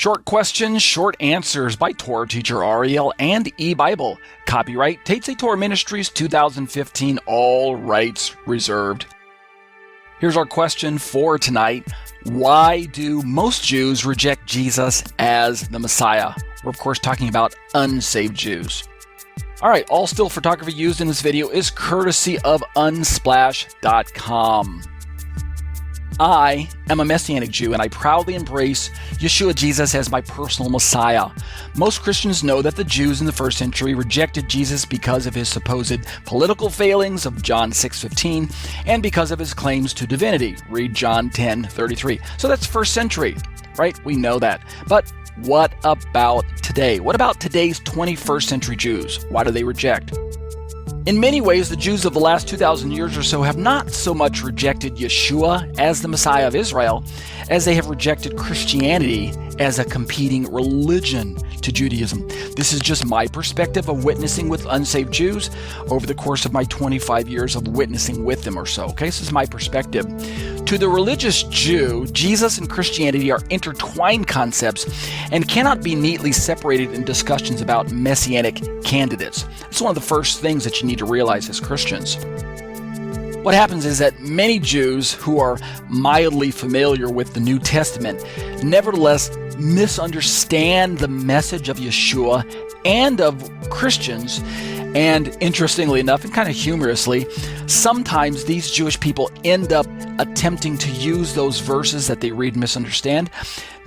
Short questions, short answers by Torah teacher Ariel and eBible. Copyright Tatze Torah Ministries 2015, all rights reserved. Here's our question for tonight. Why do most Jews reject Jesus as the Messiah? We're of course talking about unsaved Jews. Alright, all still photography used in this video is courtesy of unsplash.com. I am a Messianic Jew and I proudly embrace Yeshua Jesus as my personal Messiah. Most Christians know that the Jews in the first century rejected Jesus because of his supposed political failings of John 6:15 and because of his claims to divinity. Read John 10:33. So that's first century, right? We know that. But what about today? What about today's 21st century Jews? Why do they reject? In many ways, the Jews of the last 2,000 years or so have not so much rejected Yeshua as the Messiah of Israel as they have rejected Christianity as a competing religion to Judaism. This is just my perspective of witnessing with unsaved Jews over the course of my 25 years of witnessing with them or so. Okay, this is my perspective. To the religious Jew, Jesus and Christianity are intertwined concepts and cannot be neatly separated in discussions about messianic candidates. It's one of the first things that you need to realize as Christians. What happens is that many Jews who are mildly familiar with the New Testament nevertheless misunderstand the message of Yeshua and of Christians. And interestingly enough, and kind of humorously, sometimes these Jewish people end up attempting to use those verses that they read and misunderstand.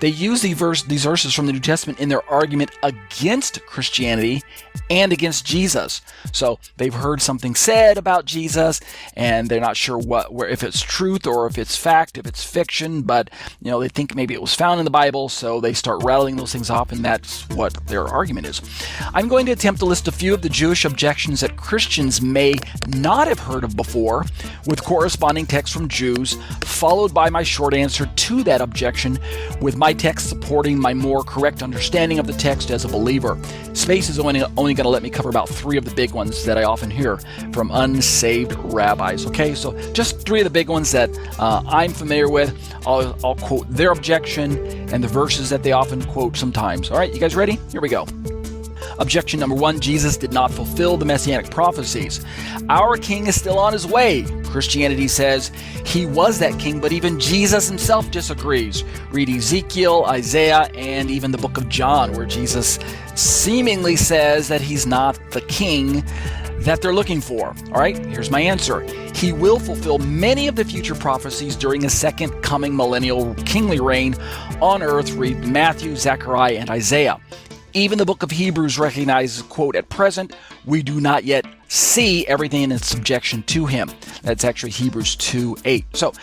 They use these verses from the New Testament in their argument against Christianity and against Jesus. So they've heard something said about Jesus, and they're not sure if it's truth or if it's fact, if it's fiction, but they think maybe it was found in the Bible, so they start rattling those things off, and that's what their argument is. I'm going to attempt to list a few of the Jewish objections that Christians may not have heard of before, with corresponding texts from Jews, followed by my short answer to that objection, with my text supporting my more correct understanding of the text as a believer. Space is only going to let me cover about 3 of the big ones that I often hear from unsaved rabbis. Okay, so just 3 of the big ones that I'm familiar with. I'll quote their objection and the verses that they often quote sometimes. All right, you guys ready? Here we go. Objection number 1, Jesus did not fulfill the Messianic prophecies. Our king is still on his way. Christianity says he was that king, but even Jesus himself disagrees. Read Ezekiel, Isaiah, and even the book of John, where Jesus seemingly says that he's not the king that they're looking for. All right, here's my answer. He will fulfill many of the future prophecies during a second coming millennial kingly reign on earth. Read Matthew, Zechariah, and Isaiah. Even the book of Hebrews recognizes, quote, at present, we do not yet see everything in its subjection to him. That's actually Hebrews 2:8. So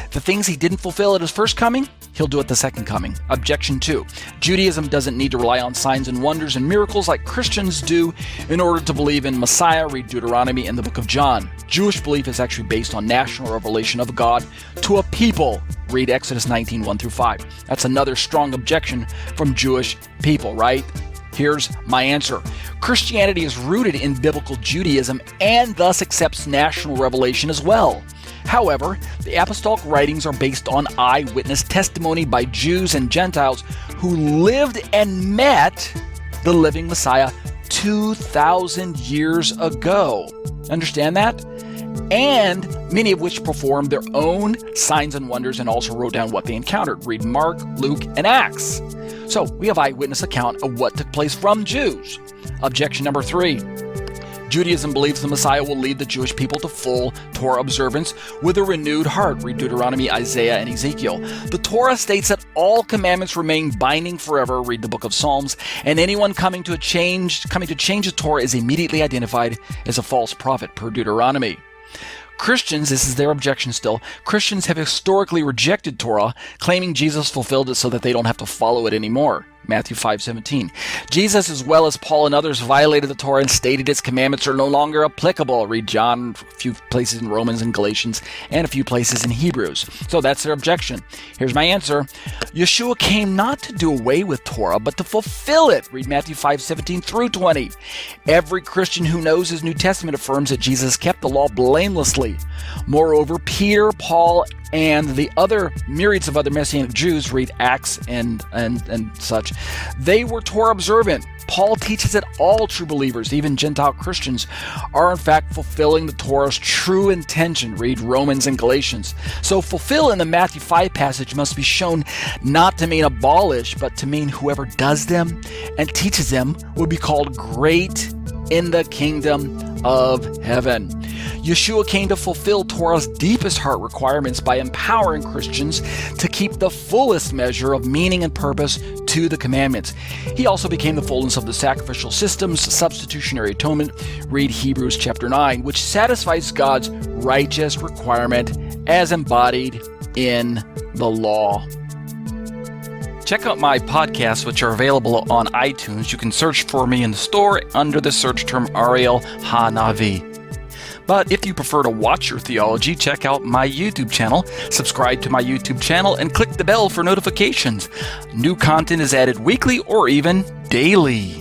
the things he didn't fulfill at his first coming, he'll do at the second coming. Objection 2. Judaism doesn't need to rely on signs and wonders and miracles like Christians do in order to believe in Messiah. Read Deuteronomy and the book of John. Jewish belief is actually based on national revelation of God to a people. Read Exodus 19:1-5. That's another strong objection from Jewish people, right? Here's my answer. Christianity is rooted in biblical Judaism and thus accepts national revelation as well. However, the apostolic writings are based on eyewitness testimony by Jews and Gentiles who lived and met the living Messiah 2,000 years ago. Understand that? And many of which performed their own signs and wonders and also wrote down what they encountered. Read Mark, Luke, and Acts. So we have eyewitness account of what took place from Jews. Objection number 3. Judaism believes the Messiah will lead the Jewish people to full Torah observance with a renewed heart. Read Deuteronomy, Isaiah, and Ezekiel. The Torah states that all commandments remain binding forever. Read the book of Psalms. And anyone coming to change the Torah is immediately identified as a false prophet, per Deuteronomy. Christians, this is their objection still, Christians have historically rejected Torah, claiming Jesus fulfilled it so that they don't have to follow it anymore. Matthew 5:17. Jesus, as well as Paul and others, violated the Torah and stated its commandments are no longer applicable. Read John, a few places in Romans and Galatians, and a few places in Hebrews. So that's their objection. Here's my answer. Yeshua came not to do away with Torah, but to fulfill it. Read Matthew 5:17-20. Every Christian who knows his New Testament affirms that Jesus kept the law blamelessly. Moreover, Peter, Paul, and the other myriads of other Messianic Jews, read Acts and such, they were Torah observant. Paul teaches that all true believers, even Gentile Christians, are in fact fulfilling the Torah's true intention. Read Romans and Galatians. So fulfill in the Matthew 5 passage must be shown not to mean abolish, but to mean whoever does them and teaches them will be called great in the kingdom of heaven. Yeshua came to fulfill Torah's deepest heart requirements by empowering Christians to keep the fullest measure of meaning and purpose to the commandments. He also became the fullness of the sacrificial system's substitutionary atonement. Read Hebrews chapter 9, which satisfies God's righteous requirement as embodied in the law. Check out my podcasts, which are available on iTunes. You can search for me in the store under the search term Ariel Hanavi. But if you prefer to watch your theology, check out my YouTube channel, subscribe to my YouTube channel, and click the bell for notifications. New content is added weekly or even daily.